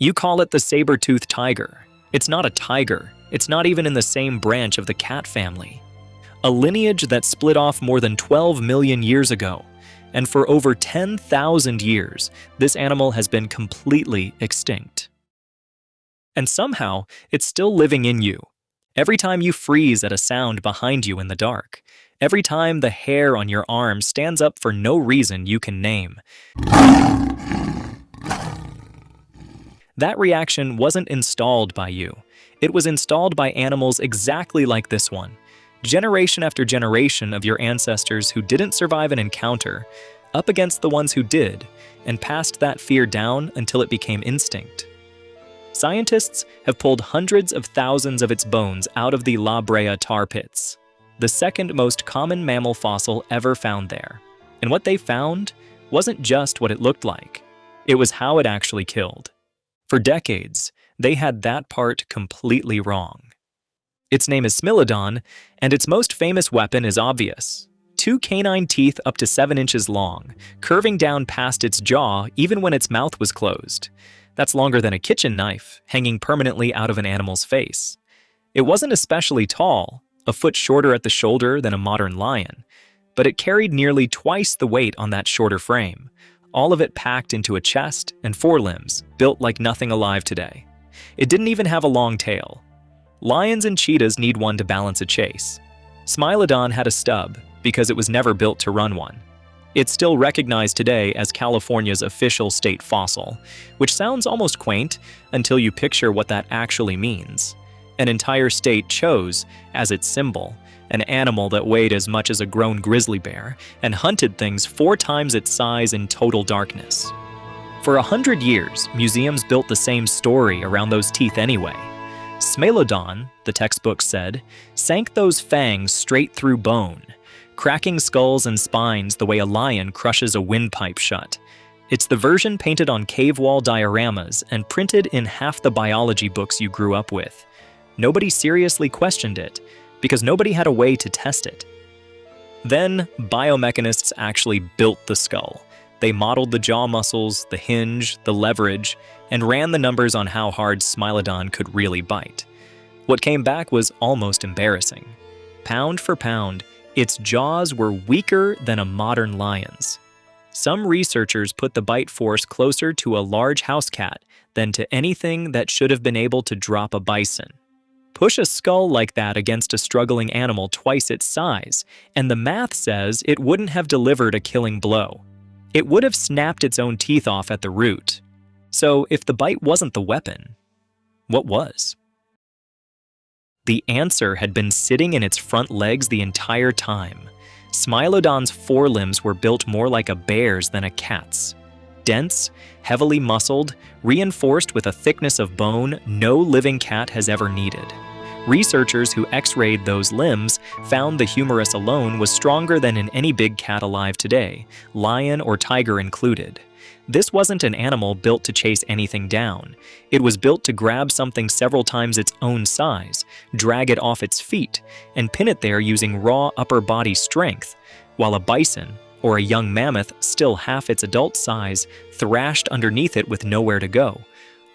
You call it the saber-tooth tiger. It's not a tiger. It's not even in the same branch of the cat family. A lineage that split off more than 12 million years ago. And for over 10,000 years, this animal has been completely extinct. And somehow, it's still living in you. Every time you freeze at a sound behind you in the dark, every time the hair on your arm stands up for no reason you can name. That reaction wasn't installed by you. It was installed by animals exactly like this one. Generation after generation of your ancestors who didn't survive an encounter, up against the ones who did, and passed that fear down until it became instinct. Scientists have pulled hundreds of thousands of its bones out of the Brea Tar Pits, the second most common mammal fossil ever found there. And what they found wasn't just what it looked like. It was how it actually killed. For decades, they had that part completely wrong. Its name is Smilodon, and its most famous weapon is obvious. 2 canine teeth up to 7 inches long, curving down past its jaw even when its mouth was closed. That's longer than a kitchen knife, hanging permanently out of an animal's face. It wasn't especially tall, a foot shorter at the shoulder than a modern lion, but it carried nearly twice the weight on that shorter frame, all of it packed into a chest and forelimbs built like nothing alive today. It didn't even have a long tail. Lions and cheetahs need one to balance a chase. Smilodon had a stub because it was never built to run one. It's still recognized today as California's official state fossil, which sounds almost quaint until you picture what that actually means. An entire state chose, as its symbol, an animal that weighed as much as a grown grizzly bear and hunted things 4 times its size in total darkness. For 100 years, museums built the same story around those teeth anyway. Smilodon, the textbook said, sank those fangs straight through bone, cracking skulls and spines the way a lion crushes a windpipe shut. It's the version painted on cave wall dioramas and printed in half the biology books you grew up with. Nobody seriously questioned it, because nobody had a way to test it. Then, biomechanists actually built the skull. They modeled the jaw muscles, the hinge, the leverage, and ran the numbers on how hard Smilodon could really bite. What came back was almost embarrassing. Pound for pound, its jaws were weaker than a modern lion's. Some researchers put the bite force closer to a large house cat than to anything that should have been able to drop a bison. Push a skull like that against a struggling animal twice its size, and the math says it wouldn't have delivered a killing blow. It would have snapped its own teeth off at the root. So if the bite wasn't the weapon, what was? The answer had been sitting in its front legs the entire time. Smilodon's forelimbs were built more like a bear's than a cat's. Dense, heavily muscled, reinforced with a thickness of bone no living cat has ever needed. Researchers who x-rayed those limbs found the humerus alone was stronger than in any big cat alive today, lion or tiger included. This wasn't an animal built to chase anything down. It was built to grab something several times its own size, drag it off its feet, and pin it there using raw upper body strength, while a bison, or a young mammoth still half its adult size, thrashed underneath it with nowhere to go.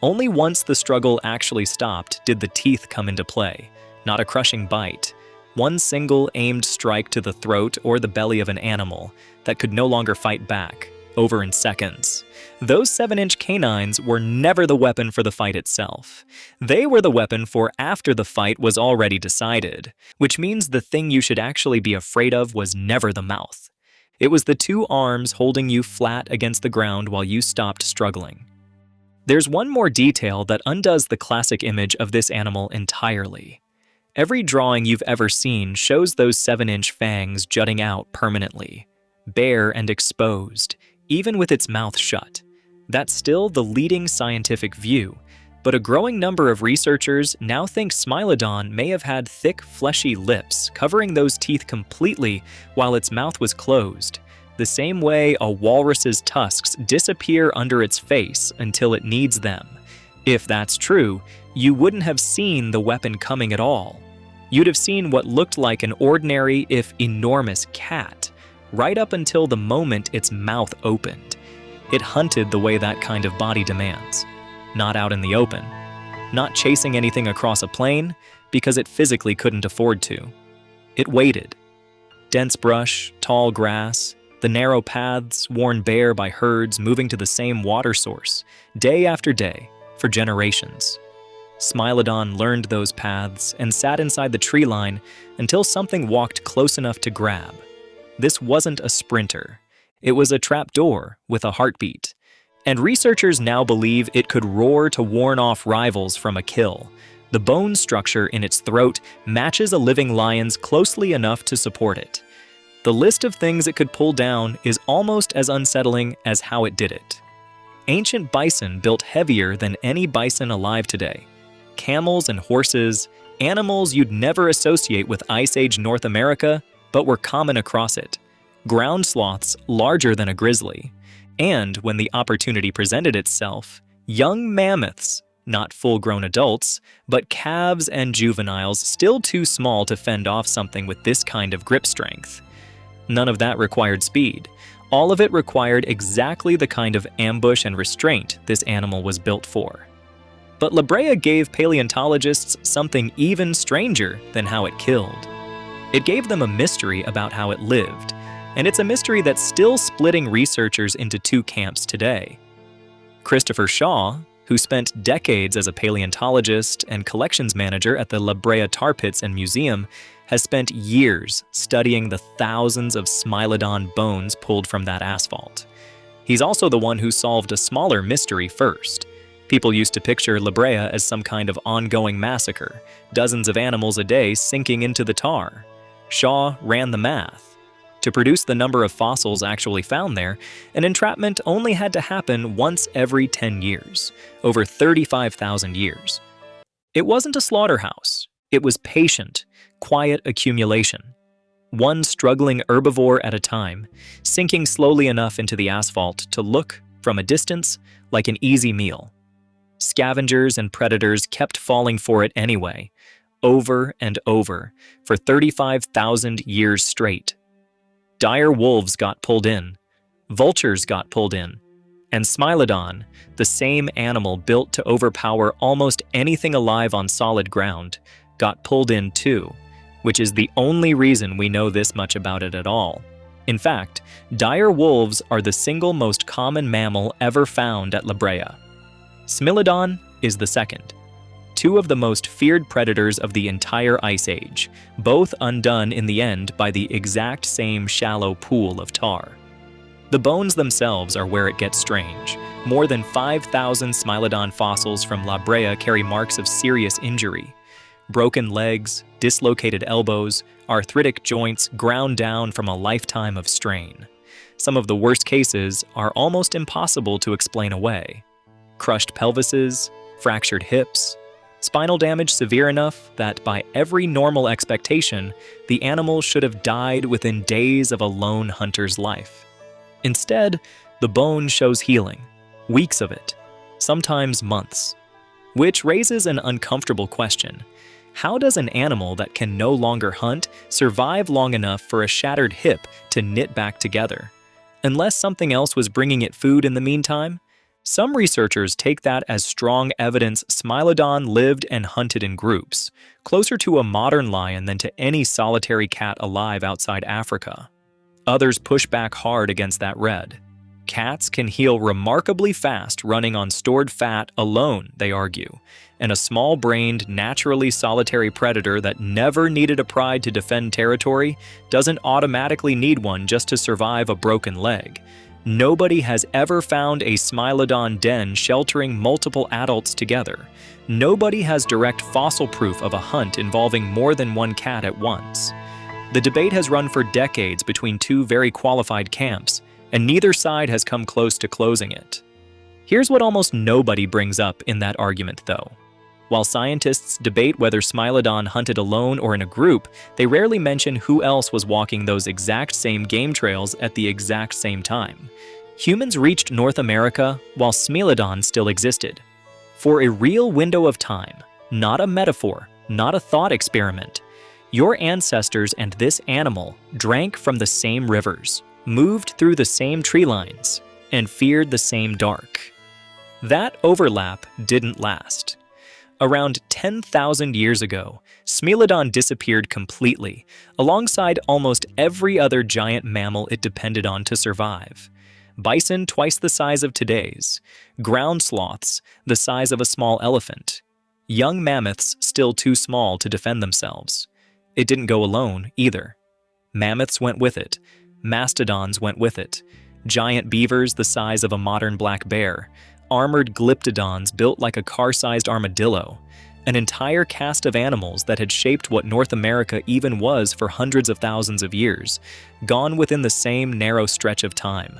Only once the struggle actually stopped did the teeth come into play, not a crushing bite. One single aimed strike to the throat or the belly of an animal that could no longer fight back, over in seconds. Those 7-inch canines were never the weapon for the fight itself. They were the weapon for after the fight was already decided, which means the thing you should actually be afraid of was never the mouth. It was the 2 arms holding you flat against the ground while you stopped struggling. There's one more detail that undoes the classic image of this animal entirely. Every drawing you've ever seen shows those 7-inch fangs jutting out permanently, bare and exposed, even with its mouth shut. That's still the leading scientific view, but a growing number of researchers now think Smilodon may have had thick, fleshy lips covering those teeth completely while its mouth was closed, the same way a walrus's tusks disappear under its face until it needs them. If that's true, you wouldn't have seen the weapon coming at all. You'd have seen what looked like an ordinary, if enormous, cat, right up until the moment its mouth opened. It hunted the way that kind of body demands. not out in the open. Not chasing anything across a plain, because it physically couldn't afford to. It waited. Dense brush, tall grass, the narrow paths worn bare by herds moving to the same water source, day after day, for generations. Smilodon learned those paths and sat inside the tree line until something walked close enough to grab. This wasn't a sprinter. It was a trapdoor with a heartbeat. And researchers now believe it could roar to warn off rivals from a kill. The bone structure in its throat matches a living lion's closely enough to support it. The list of things it could pull down is almost as unsettling as how it did it. Ancient bison built heavier than any bison alive today. Camels and horses, animals you'd never associate with Ice Age North America, but were common across it. Ground sloths larger than a grizzly. And when the opportunity presented itself, young mammoths, not full-grown adults, but calves and juveniles still too small to fend off something with this kind of grip strength. None of that required speed. All of it required exactly the kind of ambush and restraint this animal was built for. But La Brea gave paleontologists something even stranger than how it killed. It gave them a mystery about how it lived, and it's a mystery that's still splitting researchers into two camps today. Christopher Shaw, who spent decades as a paleontologist and collections manager at the La Brea Tar Pits and Museum, has spent years studying the thousands of Smilodon bones pulled from that asphalt. He's also the one who solved a smaller mystery first. People used to picture La Brea as some kind of ongoing massacre, dozens of animals a day sinking into the tar. Shaw ran the math. To produce the number of fossils actually found there, an entrapment only had to happen once every 10 years, over 35,000 years. It wasn't a slaughterhouse. It was patient, quiet accumulation. One struggling herbivore at a time, sinking slowly enough into the asphalt to look, from a distance, like an easy meal. Scavengers and predators kept falling for it anyway, over and over, for 35,000 years straight. Dire wolves got pulled in, vultures got pulled in, and Smilodon, the same animal built to overpower almost anything alive on solid ground, got pulled in too, which is the only reason we know this much about it at all. In fact, dire wolves are the single most common mammal ever found at La Brea. Smilodon is the second. Two of the most feared predators of the entire Ice Age, both undone in the end by the exact same shallow pool of tar. The bones themselves are where it gets strange. More than 5,000 Smilodon fossils from La Brea carry marks of serious injury. Broken legs, dislocated elbows, arthritic joints ground down from a lifetime of strain. Some of the worst cases are almost impossible to explain away. Crushed pelvises, fractured hips, spinal damage severe enough that by every normal expectation, the animal should have died within days of a lone hunter's life. Instead, the bone shows healing, weeks of it, sometimes months. Which raises an uncomfortable question. How does an animal that can no longer hunt survive long enough for a shattered hip to knit back together? Unless something else was bringing it food in the meantime? Some researchers take that as strong evidence Smilodon lived and hunted in groups, closer to a modern lion than to any solitary cat alive outside Africa. Others push back hard against that read. Cats can heal remarkably fast running on stored fat alone, they argue, and a small-brained, naturally solitary predator that never needed a pride to defend territory doesn't automatically need one just to survive a broken leg. Nobody has ever found a Smilodon den sheltering multiple adults together. Nobody has direct fossil proof of a hunt involving more than one cat at once. The debate has run for decades between two very qualified camps, and neither side has come close to closing it. Here's what almost nobody brings up in that argument, though. While scientists debate whether Smilodon hunted alone or in a group, they rarely mention who else was walking those exact same game trails at the exact same time. Humans reached North America while Smilodon still existed. For a real window of time, not a metaphor, not a thought experiment. Your ancestors and this animal drank from the same rivers, moved through the same tree lines, and feared the same dark. That overlap didn't last. Around 10,000 years ago, Smilodon disappeared completely, alongside almost every other giant mammal it depended on to survive. Bison twice the size of today's, ground sloths the size of a small elephant, young mammoths still too small to defend themselves. It didn't go alone, either. Mammoths went with it, mastodons went with it, giant beavers the size of a modern black bear, armored glyptodons built like a car-sized armadillo, an entire cast of animals that had shaped what North America even was for hundreds of thousands of years, gone within the same narrow stretch of time.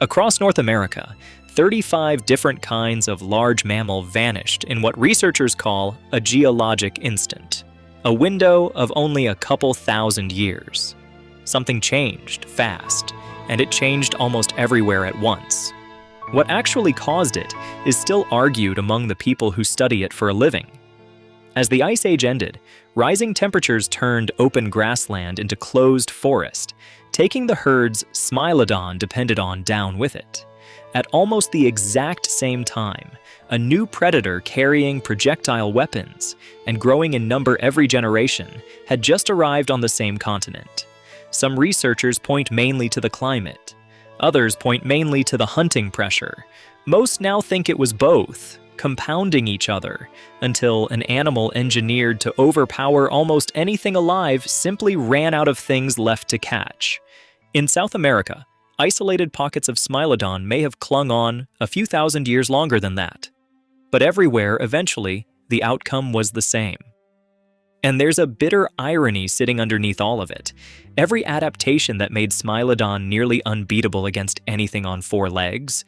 Across North America, 35 different kinds of large mammal vanished in what researchers call a geologic instant, a window of only a couple thousand years. Something changed fast, and it changed almost everywhere at once. What actually caused it is still argued among the people who study it for a living. As the Ice Age ended, rising temperatures turned open grassland into closed forest, taking the herds Smilodon depended on down with it. At almost the exact same time, a new predator carrying projectile weapons and growing in number every generation had just arrived on the same continent. Some researchers point mainly to the climate. Others point mainly to the hunting pressure. Most now think it was both, compounding each other, until an animal engineered to overpower almost anything alive simply ran out of things left to catch. In South America, isolated pockets of Smilodon may have clung on a few thousand years longer than that. But everywhere, eventually, the outcome was the same. And there's a bitter irony sitting underneath all of it. Every adaptation that made Smilodon nearly unbeatable against anything on four legs,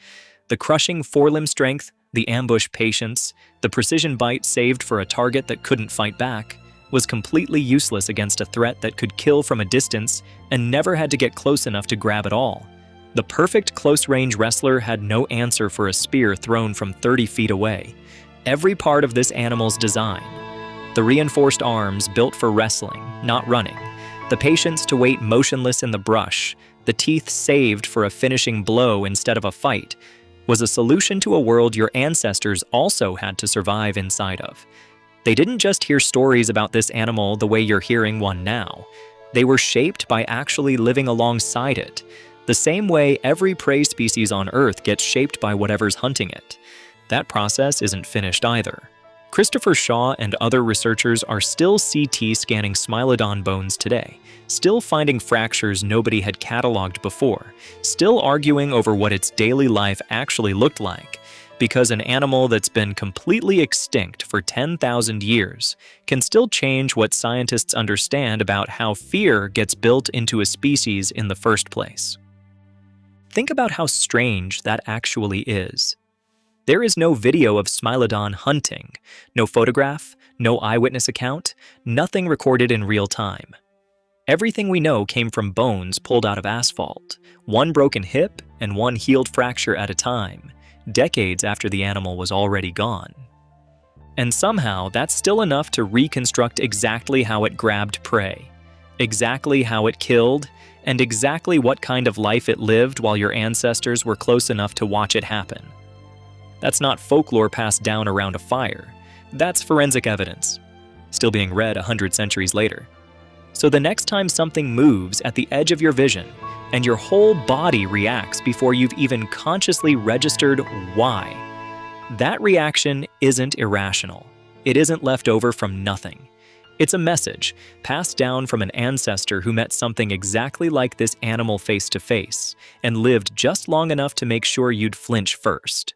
the crushing forelimb strength, the ambush patience, the precision bite saved for a target that couldn't fight back, was completely useless against a threat that could kill from a distance and never had to get close enough to grab at all. The perfect close-range wrestler had no answer for a spear thrown from 30 feet away. Every part of this animal's design, the reinforced arms built for wrestling, not running, the patience to wait motionless in the brush, the teeth saved for a finishing blow instead of a fight, was a solution to a world your ancestors also had to survive inside of. They didn't just hear stories about this animal the way you're hearing one now. They were shaped by actually living alongside it, the same way every prey species on Earth gets shaped by whatever's hunting it. That process isn't finished either. Christopher Shaw and other researchers are still CT scanning Smilodon bones today, still finding fractures nobody had cataloged before, still arguing over what its daily life actually looked like, because an animal that's been completely extinct for 10,000 years can still change what scientists understand about how fear gets built into a species in the first place. Think about how strange that actually is. There is no video of Smilodon hunting, no photograph, no eyewitness account, nothing recorded in real time. Everything we know came from bones pulled out of asphalt, one broken hip and one healed fracture at a time, decades after the animal was already gone. And somehow that's still enough to reconstruct exactly how it grabbed prey, exactly how it killed, and exactly what kind of life it lived while your ancestors were close enough to watch it happen. That's not folklore passed down around a fire. That's forensic evidence, still being read 100 centuries later. So the next time something moves at the edge of your vision, and your whole body reacts before you've even consciously registered why, that reaction isn't irrational. It isn't left over from nothing. It's a message passed down from an ancestor who met something exactly like this animal face to face and lived just long enough to make sure you'd flinch first.